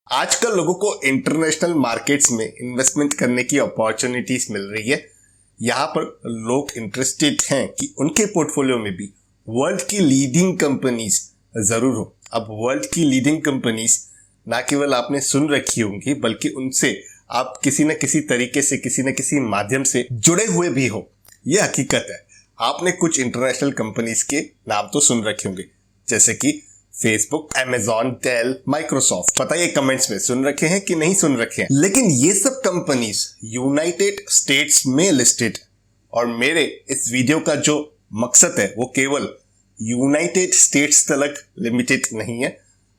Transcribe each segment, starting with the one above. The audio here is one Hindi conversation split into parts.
आजकल लोगों को इंटरनेशनल मार्केट्स में इन्वेस्टमेंट करने की अपॉर्चुनिटीज मिल रही है। यहाँ पर लोग इंटरेस्टेड हैं कि उनके पोर्टफोलियो में भी वर्ल्ड की लीडिंग कंपनीज जरूर हो। अब वर्ल्ड की लीडिंग कंपनीज ना केवल आपने सुन रखी होंगी बल्कि उनसे आप किसी न किसी तरीके से किसी न किसी माध्यम से जुड़े हुए भी हो। यह हकीकत है। आपने कुछ इंटरनेशनल कंपनीज के नाम तो सुन रखे होंगे, जैसे कि फेसबुक, अमेजॉन, डेल, माइक्रोसॉफ्ट। बताइए कमेंट्स में सुन रखे हैं कि नहीं सुन रखे हैं। लेकिन ये सब कंपनीज यूनाइटेड स्टेट्स में लिस्टेड, और मेरे इस वीडियो का जो मकसद है वो केवल यूनाइटेड स्टेट्स तक लिमिटेड नहीं है।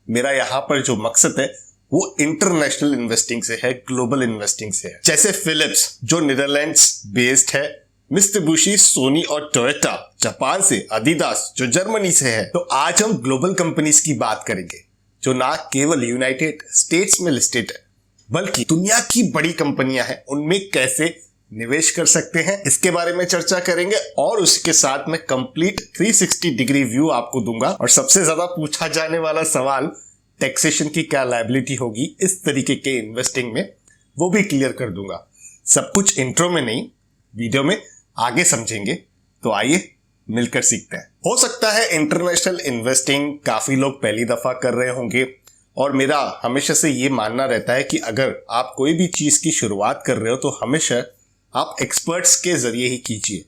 मेरा यहाँ पर जो मकसद है वो इंटरनेशनल इन्वेस्टिंग से है, ग्लोबल इन्वेस्टिंग से है। जैसे फिलिप्स जो नीदरलैंड्स बेस्ड है, मित्सुबिशी, सोनी और टोयोटा जापान से, एडिडास जो जर्मनी से है। तो आज हम ग्लोबल कंपनीज की बात करेंगे जो ना केवल यूनाइटेड स्टेट्स में लिस्टेड है बल्कि दुनिया की बड़ी कंपनियां हैं, उनमें कैसे निवेश कर सकते हैं इसके बारे में चर्चा करेंगे। और उसके साथ में कंप्लीट 360 डिग्री व्यू आपको दूंगा। और सबसे ज्यादा पूछा जाने वाला सवाल, टैक्सेशन की क्या लायबिलिटी होगी इस तरीके के इन्वेस्टिंग में, वो भी क्लियर कर दूंगा। सब कुछ इंट्रो में नहीं, वीडियो में आगे समझेंगे। तो आइए मिलकर सीखते हैं। हो सकता है इंटरनेशनल इन्वेस्टिंग काफी लोग पहली दफा कर रहे होंगे, और मेरा हमेशा से ये मानना रहता है कि अगर आप कोई भी चीज की शुरुआत कर रहे हो तो हमेशा आप एक्सपर्ट्स के जरिए ही कीजिए।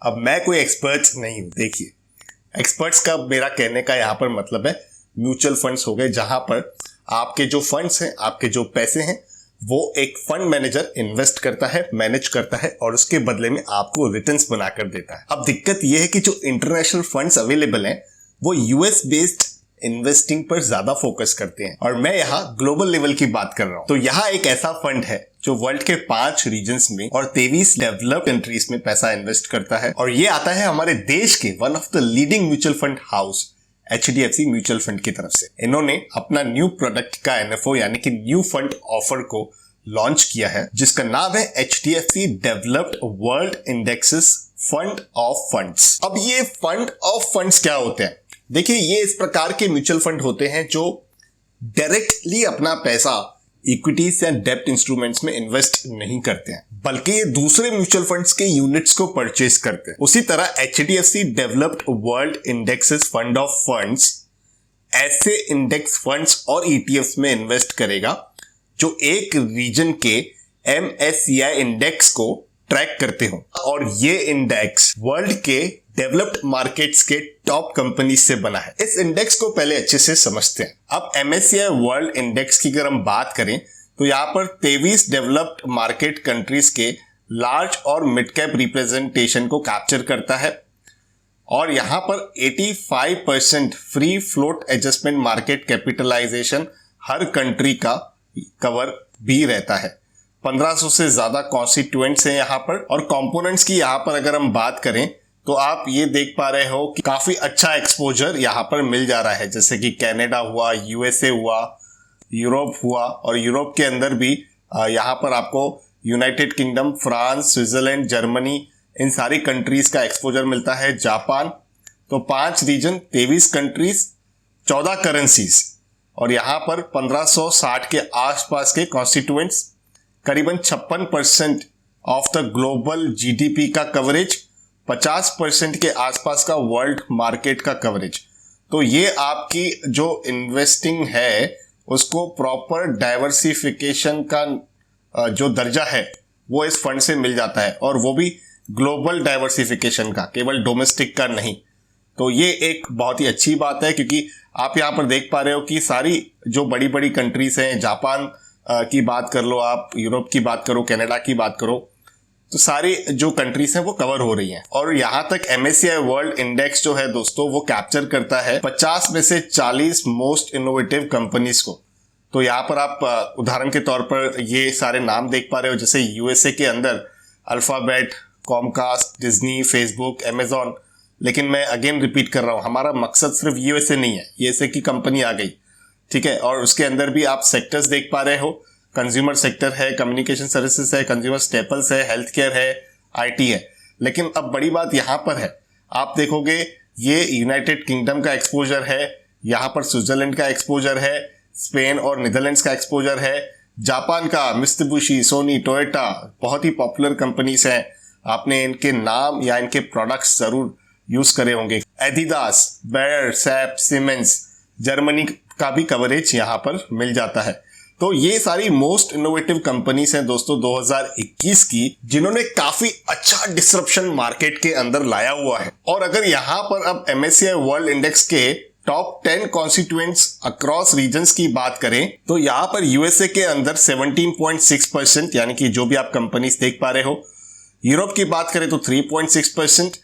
अब मैं कोई एक्सपर्ट नहीं हूं। देखिए, एक्सपर्ट्स का मेरा कहने का यहाँ पर मतलब है म्यूचुअल फंड्स हो गए, जहां पर आपके जो फंड्स हैं, आपके जो पैसे हैं, वो एक फंड मैनेजर इन्वेस्ट करता है, मैनेज करता है और उसके बदले में आपको रिटर्न्स बनाकर देता है। अब दिक्कत यह है कि जो इंटरनेशनल फंड्स अवेलेबल हैं वो यूएस बेस्ड इन्वेस्टिंग पर ज्यादा फोकस करते हैं, और मैं यहाँ ग्लोबल लेवल की बात कर रहा हूँ। तो यहाँ एक ऐसा फंड है जो वर्ल्ड के 5 रीजन्स में और 23 डेवलप्ड कंट्रीज में पैसा इन्वेस्ट करता है, और ये आता है हमारे देश के one of the leading mutual fund house HDFC mutual fund की तरफ से। इन्होंने अपना न्यू प्रोडक्ट का NFO यानी कि न्यू फंड ऑफर को लॉन्च किया है, जिसका नाम है HDFC developed world indexes fund of funds. अब ये फंड ऑफ फंड्स क्या होते हैं? देखिए, ये इस प्रकार के म्यूचुअल फंड होते हैं जो डायरेक्टली अपना पैसा इक्विटीज या डेब्ट इंस्ट्रूमेंट्स में इन्वेस्ट नहीं करते हैं, बल्कि ये दूसरे म्यूचुअल फंड्स के यूनिट्स को परचेज करते हैं। उसी तरह HDFC developed world indexes fund of funds ऐसे इंडेक्स फंड्स और ETFs में इन्वेस्ट करेगा जो एक रीजन के MSCI इंडेक्स को ट्रैक करते हो, और ये इंडेक्स वर्ल्ड के डेवलप्ड मार्केट्स के टॉप कंपनी से बना है। इस इंडेक्स को पहले अच्छे से समझते हैं। अब MSCI वर्ल्ड इंडेक्स की अगर हम बात करें तो यहाँ पर 23 डेवलप्ड मार्केट कंट्रीज के लार्ज और मिड कैप रिप्रेजेंटेशन को कैप्चर करता है, और यहाँ पर 85% free float adjustment market capitalization हर कंट्री का कवर भी रहता है। 1500 से ज्यादा कॉन्स्टिट्यूएंट्स हैं यहाँ पर, और कंपोनेंट्स की यहाँ पर अगर हम बात करें तो आप ये देख पा रहे हो कि काफी अच्छा एक्सपोजर यहाँ पर मिल जा रहा है, जैसे कि कनाडा हुआ, USA हुआ, यूरोप हुआ, और यूरोप के अंदर भी यहाँ पर आपको United Kingdom, France, Switzerland, Germany, इन सारी कंट्रीज का एक्सपोजर मिलता है। जापान। तो 5 रीजन, 23 कंट्रीज, 14 करेंसीज, और यहाँ पर 1560 के आसपास के कॉन्स्टिट्यूएंट्स, करीबन 56% ऑफ द ग्लोबल GDP का कवरेज, 50% के आसपास का वर्ल्ड मार्केट का कवरेज। तो ये आपकी जो इन्वेस्टिंग है उसको प्रॉपर डाइवर्सिफिकेशन का जो दर्जा है वो इस फंड से मिल जाता है, और वो भी ग्लोबल डाइवर्सिफिकेशन का, केवल डोमेस्टिक का नहीं। तो ये एक बहुत ही अच्छी बात है, क्योंकि आप यहाँ पर देख पा रहे हो कि सारी जो बड़ी बड़ी कंट्रीज हैं, जापान की बात कर लो आप, यूरोप की बात करो, कनाडा की बात करो, तो सारी जो कंट्रीज हैं वो कवर हो रही हैं। और यहाँ तक MSCI वर्ल्ड इंडेक्स जो है दोस्तों, वो कैप्चर करता है 50 में से 40 मोस्ट इनोवेटिव कंपनीज को। तो यहाँ पर आप उदाहरण के तौर पर ये सारे नाम देख पा रहे हो, जैसे USA के अंदर alphabet, Comcast, Disney, Facebook, Amazon. लेकिन मैं अगेन रिपीट कर रहा हूँ, हमारा मकसद सिर्फ USA नहीं है, USA की कंपनी आ गई, ठीक है। और उसके अंदर भी आप सेक्टर्स देख पा रहे हो, कंज्यूमर सेक्टर है, कम्युनिकेशन सर्विसेज है, कंज्यूमर स्टेपल्स है, हेल्थ केयर है, IT है। लेकिन अब बड़ी बात यहाँ पर है, आप देखोगे ये यूनाइटेड किंगडम का एक्सपोजर है, यहाँ पर स्विट्जरलैंड का एक्सपोजर है, स्पेन और नीदरलैंड्स का एक्सपोजर है। जापान का मित्सुबिशी, सोनी, टोयोटा बहुत ही पॉपुलर कंपनीज हैं, आपने इनके नाम या इनके प्रोडक्ट्स जरूर यूज करे होंगे। Adidas, Bayer, SAP, Siemens, Germany का भी कवरेज यहाँ पर मिल जाता है। तो ये सारी मोस्ट इनोवेटिव कंपनीज हैं दोस्तों 2021 की, जिन्होंने काफी अच्छा डिसरप्शन मार्केट के अंदर लाया हुआ है। और अगर यहाँ पर अब MSCI वर्ल्ड इंडेक्स के टॉप 10 कॉन्स्टिट्यूएंट्स अक्रॉस रीजन्स की बात करें तो यहाँ पर यूएसए के अंदर 17.6%, यानी कि जो भी आप कंपनीज देख पा रहे हो। यूरोप की बात करें तो 3.6%,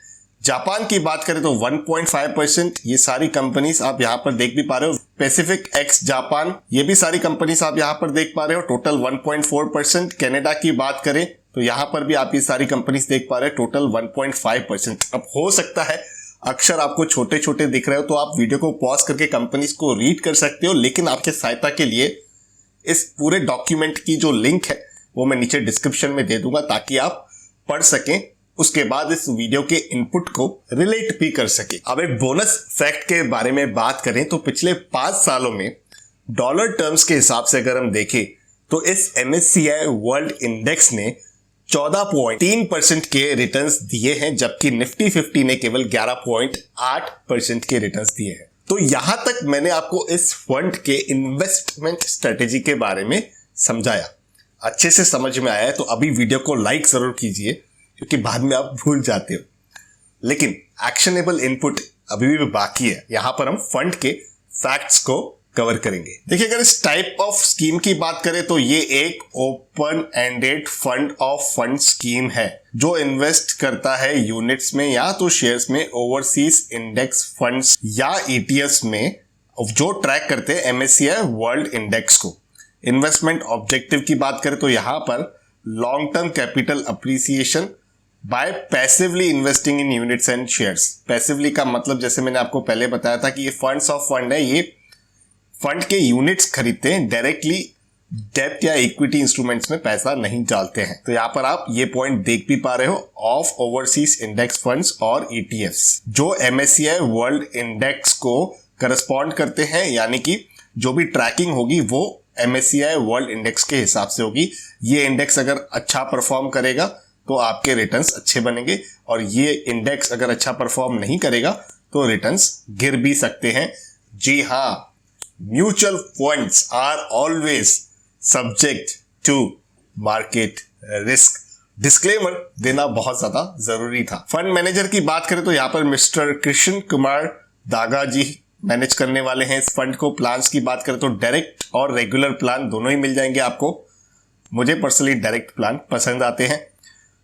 जापान की बात करें तो 1.5%। ये सारी कंपनीज आप यहाँ पर देख भी पा रहे हो। पैसिफिक एक्स जापान, ये भी सारी कंपनीज आप यहाँ पर देख पा रहे हो, टोटल 1.4%। कनाडा की बात करें तो यहाँ पर भी आप ये सारी कंपनीज देख पा रहे हो, टोटल 1.5%। अब हो सकता है अक्षर आपको छोटे छोटे दिख रहे हो तो आप वीडियो को पॉज करके कंपनीज को रीड कर सकते हो, लेकिन आपके सहायता के लिए इस पूरे डॉक्यूमेंट की जो लिंक है वो मैं नीचे डिस्क्रिप्शन में दे दूंगा ताकि आप पढ़ सकें, उसके बाद इस वीडियो के इनपुट को रिलेट भी कर सके। अब एक बोनस फैक्ट के बारे में बात करें तो पिछले 5 सालों में डॉलर टर्म्स के हिसाब से अगर हम देखें तो इस MSCI वर्ल्ड इंडेक्स ने 14.3% के रिटर्न्स दिए हैं, जबकि निफ्टी 50 ने केवल 11.8% के रिटर्न्स दिए हैं। तो यहां तक मैंने आपको इस फंड के इन्वेस्टमेंट स्ट्रेटेजी के बारे में समझाया। अच्छे से समझ में आया है तो अभी वीडियो को लाइक जरूर कीजिए, क्योंकि बाद में आप भूल जाते हो। लेकिन एक्शनेबल इनपुट अभी भी बाकी है। यहां पर हम फंड के फैक्ट्स को कवर करेंगे। देखिए, अगर इस टाइप ऑफ स्कीम की बात करें तो ये एक open ended fund of fund scheme है जो इन्वेस्ट करता है यूनिट्स में या तो शेयर्स में, ओवरसीज इंडेक्स फंड्स या ETFs में, जो ट्रैक करते हैं MSCI वर्ल्ड इंडेक्स को। इन्वेस्टमेंट ऑब्जेक्टिव की बात करें तो यहां पर long term capital appreciation by passively investing in units and shares. Passively का मतलब जैसे मैंने आपको पहले बताया था कि ये फंड्स ऑफ फंड है, ये फंड के यूनिट्स खरीदते हैं, डायरेक्टली डेब्ट या इक्विटी इंस्ट्रूमेंट्स में पैसा नहीं डालते हैं। तो यहाँ पर आप ये पॉइंट देख भी पा रहे हो ऑफ ओवरसीज इंडेक्स फंड्स और ETFs जो MSCI वर्ल्ड इंडेक्स को करस्पॉन्ड करते हैं, यानी कि जो भी ट्रैकिंग होगी वो MSCI वर्ल्ड इंडेक्स के हिसाब से होगी। ये इंडेक्स अगर अच्छा परफॉर्म करेगा तो आपके रिटर्न्स अच्छे बनेंगे, और ये इंडेक्स अगर अच्छा परफॉर्म नहीं करेगा तो रिटर्न्स गिर भी सकते हैं। जी हाँ, mutual funds are always subject to market risk. Disclaimer देना बहुत ज्यादा जरूरी था। फंड मैनेजर की बात करें तो यहाँ पर मिस्टर कृष्ण कुमार दागा जी मैनेज करने वाले हैं इस फंड को। प्लान्स की बात करें तो डायरेक्ट और रेगुलर प्लान दोनों ही मिल जाएंगे आपको। मुझे पर्सनली डायरेक्ट प्लान पसंद आते हैं।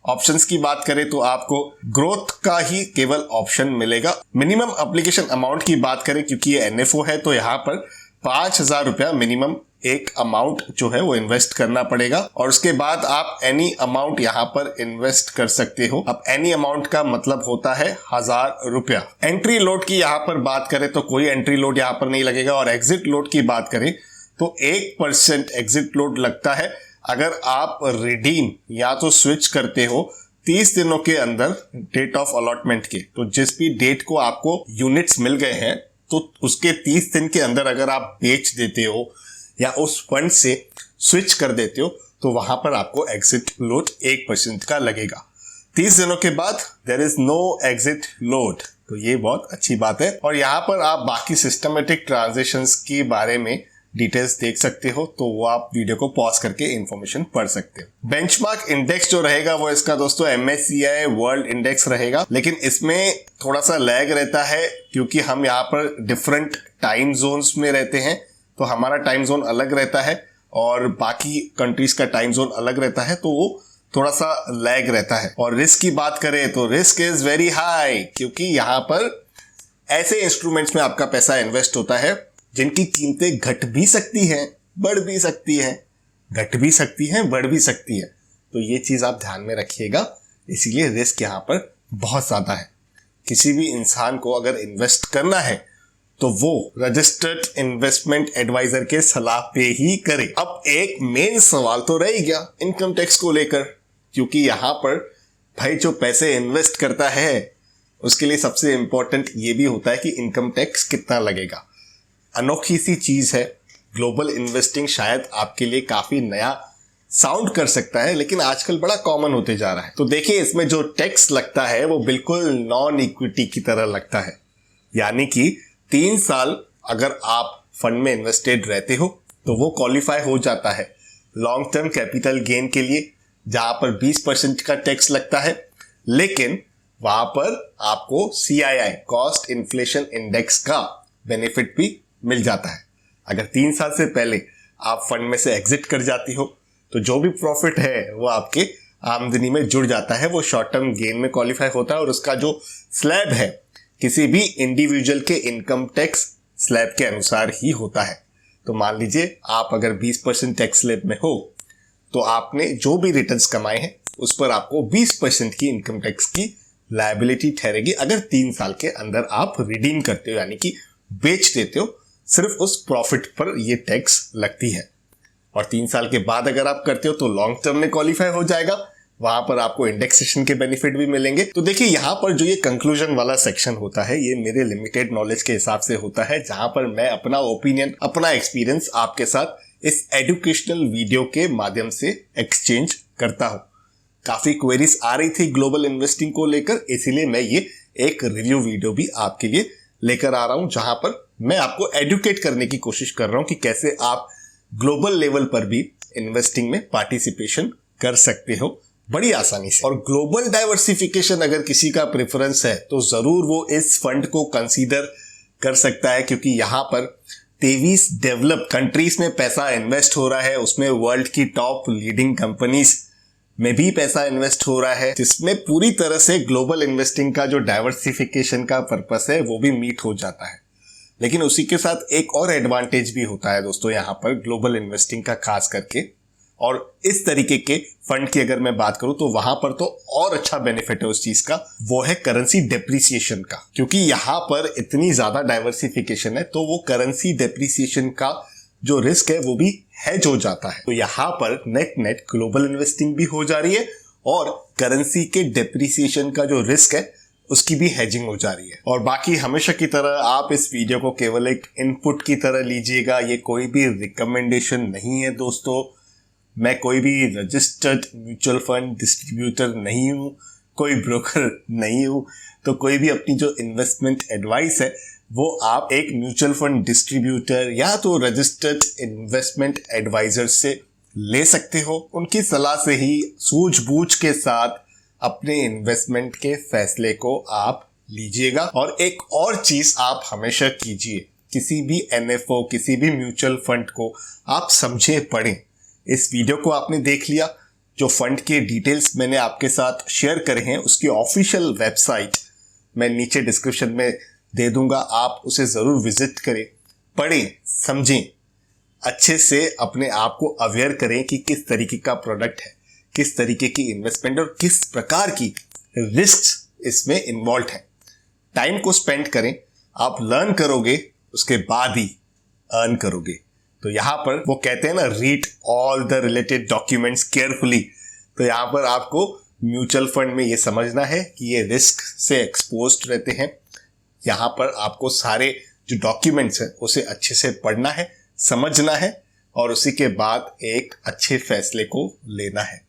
ऑप्शंस की बात करें तो आपको ग्रोथ का ही केवल ऑप्शन मिलेगा। मिनिमम एप्लीकेशन अमाउंट की बात करें, क्योंकि ये NFO है तो यहाँ पर 5,000 रुपया मिनिमम एक अमाउंट जो है वो इन्वेस्ट करना पड़ेगा, और उसके बाद आप एनी अमाउंट यहाँ पर इन्वेस्ट कर सकते हो। अब एनी अमाउंट का मतलब होता है 1,000 रुपया। एंट्री लोड की यहाँ पर बात करें तो कोई एंट्री लोड यहाँ पर नहीं लगेगा, और एग्जिट लोड की बात करें तो 1% एग्जिट लोड लगता है अगर आप रिडीम या तो स्विच करते हो 30 दिनों के अंदर डेट ऑफ अलॉटमेंट के। तो जिस भी डेट को आपको यूनिट्स मिल गए हैं तो उसके 30 दिन के अंदर अगर आप बेच देते हो या उस फंड से स्विच कर देते हो तो वहां पर आपको एग्जिट लोड 1% का लगेगा। 30 दिनों के बाद there is no exit load, तो ये बहुत अच्छी बात है। और यहाँ पर आप बाकी सिस्टमेटिक ट्रांजेक्शंस के बारे में डिटेल्स देख सकते हो, तो वो आप वीडियो को पॉज करके इंफॉर्मेशन पढ़ सकते हो। बेंचमार्क इंडेक्स जो रहेगा वो इसका दोस्तों MSCI वर्ल्ड इंडेक्स रहेगा, लेकिन इसमें थोड़ा सा लैग रहता है क्योंकि हम यहाँ पर डिफरेंट टाइम जोन्स में रहते हैं। तो हमारा टाइम जोन अलग रहता है और बाकी कंट्रीज का टाइम जोन अलग रहता है, तो वो थोड़ा सा लैग रहता है। और रिस्क की बात करें तो रिस्क इज वेरी हाई, क्योंकि यहाँ पर ऐसे इंस्ट्रूमेंट्स में आपका पैसा इन्वेस्ट होता है जिनकी कीमतें घट भी सकती हैं, बढ़ भी सकती हैं, घट भी सकती हैं, बढ़ भी सकती है। तो ये चीज आप ध्यान में रखिएगा, इसीलिए रिस्क यहाँ पर बहुत ज्यादा है। किसी भी इंसान को अगर इन्वेस्ट करना है तो वो रजिस्टर्ड इन्वेस्टमेंट एडवाइजर के सलाह पे ही करे। अब एक मेन सवाल तो रह गया इनकम टैक्स को लेकर, क्योंकि यहाँ पर भाई जो पैसे इन्वेस्ट करता है उसके लिए सबसे इंपॉर्टेंट ये भी होता है कि इनकम टैक्स कितना लगेगा। अनोखी सी चीज है, ग्लोबल इन्वेस्टिंग शायद आपके लिए काफी नया साउंड कर सकता है, लेकिन आजकल बड़ा कॉमन होते जा रहा है। तो देखिए, इसमें जो टैक्स लगता है वो बिल्कुल नॉन इक्विटी की तरह लगता है। यानी कि 3 साल अगर आप फंड में इन्वेस्टेड रहते हो तो वो क्वालिफाई हो जाता है लॉन्ग टर्म कैपिटल गेन के लिए, जहां पर 20% का टैक्स लगता है, लेकिन वहां पर आपको CII कॉस्ट इन्फ्लेशन इंडेक्स का बेनिफिट भी मिल जाता है। अगर 3 साल से पहले आप फंड में से एग्जिट कर जाती हो तो जो भी प्रॉफिट है वो आपके आमदनी में जुड़ जाता है, वो शॉर्ट टर्म गेन में क्वालिफाई होता है और उसका जो स्लैब है किसी भी इंडिविजुअल के इनकम टैक्स स्लैब के अनुसार ही होता है। तो मान लीजिए आप अगर 20% टैक्स स्लैब में हो तो आपने जो भी रिटर्न्स कमाए हैं उस पर आपको 20% की इनकम टैक्स की लायबिलिटी ठहरेगी अगर 3 साल के अंदर आप रिडीम करते हो, यानी कि बेच देते हो, सिर्फ उस प्रॉफिट पर ये टैक्स लगती है। और 3 साल के बाद अगर आप करते हो तो लॉन्ग टर्म में क्वालिफाई हो जाएगा, वहां पर आपको इंडेक्सेशन के बेनिफिट भी मिलेंगे। तो देखिए, यहां पर जो ये कंक्लूजन वाला सेक्शन होता है ये मेरे लिमिटेड नॉलेज के हिसाब से होता है, जहां पर मैं अपना ओपिनियन, अपना एक्सपीरियंस आपके साथ इस एजुकेशनल वीडियो के माध्यम से एक्सचेंज करता हूं। काफी क्वेरीज आ रही थी ग्लोबल इन्वेस्टिंग को लेकर, इसीलिए मैं ये एक रिव्यू वीडियो भी आपके लिए लेकर आ रहा हूं, जहां पर मैं आपको एडुकेट करने की कोशिश कर रहा हूं कि कैसे आप ग्लोबल लेवल पर भी इन्वेस्टिंग में पार्टिसिपेशन कर सकते हो बड़ी आसानी से। और ग्लोबल डाइवर्सिफिकेशन अगर किसी का प्रेफरेंस है तो जरूर वो इस फंड को कंसीडर कर सकता है, क्योंकि यहां पर 23 डेवलप कंट्रीज में पैसा इन्वेस्ट हो रहा है, उसमें वर्ल्ड की टॉप लीडिंग कंपनीज में भी पैसा इन्वेस्ट हो रहा है, जिसमें पूरी तरह से ग्लोबल इन्वेस्टिंग का जो डाइवर्सिफिकेशन का पर्पस है वो भी मीट हो जाता है। लेकिन उसी के साथ एक और एडवांटेज भी होता है दोस्तों यहाँ पर ग्लोबल इन्वेस्टिंग का, खास करके, और इस तरीके के फंड की अगर मैं बात करूं तो वहां पर तो और अच्छा बेनिफिट है उस चीज का, वो है करेंसी डेप्रिसिएशन का। क्योंकि यहां पर इतनी ज्यादा डाइवर्सिफिकेशन है तो वो करेंसी डेप्रिसिएशन का जो रिस्क है वो भी हेज हो जाता है। तो यहां पर नेट नेट ग्लोबल इन्वेस्टिंग भी हो जा रही है और करेंसी के डेप्रिसिएशन का जो रिस्क है उसकी भी हेजिंग हो जा रही है। और बाकी हमेशा की तरह आप इस वीडियो को केवल एक इनपुट की तरह लीजिएगा, ये कोई भी रिकमेंडेशन नहीं है दोस्तों। मैं कोई भी रजिस्टर्ड म्यूचुअल फंड डिस्ट्रीब्यूटर नहीं हूं, कोई ब्रोकर नहीं हूं। तो कोई भी अपनी जो इन्वेस्टमेंट एडवाइस है वो आप एक म्यूचुअल फंड डिस्ट्रीब्यूटर या तो रजिस्टर्ड इन्वेस्टमेंट एडवाइजर से ले सकते हो। उनकी सलाह से ही सूझबूझ के साथ अपने इन्वेस्टमेंट के फैसले को आप लीजिएगा। और एक और चीज आप हमेशा कीजिए, किसी भी NFO, किसी भी म्यूचुअल फंड को आप समझे पढ़ें। इस वीडियो को आपने देख लिया, जो फंड के डिटेल्स मैंने आपके साथ शेयर करे हैं उसकी ऑफिशियल वेबसाइट मैं नीचे डिस्क्रिप्शन में दे दूंगा, आप उसे जरूर विजिट करें, पढ़ें, समझें, अच्छे से अपने आप को अवेयर करें कि किस तरीके का प्रोडक्ट है, किस तरीके की इन्वेस्टमेंट और किस प्रकार की रिस्क इसमें इन्वॉल्व है। टाइम को स्पेंड करें, आप लर्न करोगे उसके बाद ही अर्न करोगे। तो यहाँ पर वो कहते हैं ना, read all the related documents carefully. तो यहाँ पर आपको म्यूचुअल फंड में ये समझना है कि ये रिस्क से एक्सपोज्ड रहते हैं। यहाँ पर आपको सारे जो डॉक्यूमेंट्स हैं उसे अच्छे से पढ़ना है, समझना है और उसी के बाद एक अच्छे फैसले को लेना है।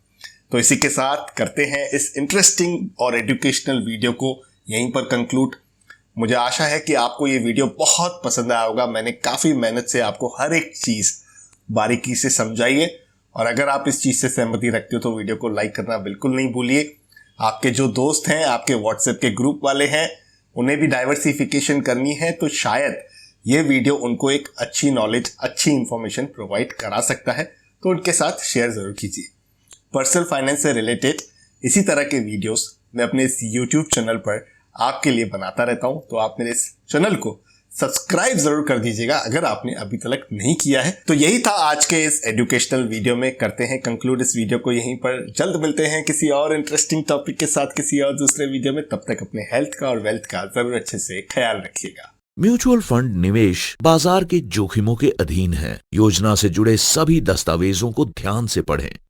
तो इसी के साथ करते हैं इस इंटरेस्टिंग और एजुकेशनल वीडियो को यहीं पर कंक्लूड। मुझे आशा है कि आपको ये वीडियो बहुत पसंद आया होगा। मैंने काफ़ी मेहनत से आपको हर एक चीज़ बारीकी से समझाई है, और अगर आप इस चीज़ से सहमति रखते हो तो वीडियो को लाइक करना बिल्कुल नहीं भूलिए। आपके जो दोस्त हैं, आपके व्हाट्सएप के ग्रुप वाले हैं, उन्हें भी डाइवर्सिफिकेशन करनी है तो शायद ये वीडियो उनको एक अच्छी नॉलेज, अच्छी इंफॉर्मेशन प्रोवाइड करा सकता है, तो उनके साथ शेयर ज़रूर कीजिए। पर्सनल फाइनेंस से रिलेटेड इसी तरह के वीडियोस मैं अपने इस यूट्यूब चैनल पर आपके लिए बनाता रहता हूं, तो आप मेरे इस चैनल को सब्सक्राइब जरूर कर दीजिएगा अगर आपने अभी तक नहीं किया है। तो यही था आज के इस एजुकेशनल वीडियो में। करते हैं कंक्लूड इस वीडियो को यहीं पर। जल्द मिलते हैं किसी और इंटरेस्टिंग टॉपिक के साथ किसी और दूसरे वीडियो में। तब तक अपने हेल्थ का और वेल्थ का जरूर अच्छे से ख्याल रखिएगा। म्यूचुअल फंड निवेश बाजार के जोखिमों के अधीन है। योजना से जुड़े सभी दस्तावेजों को ध्यान से पढ़ें।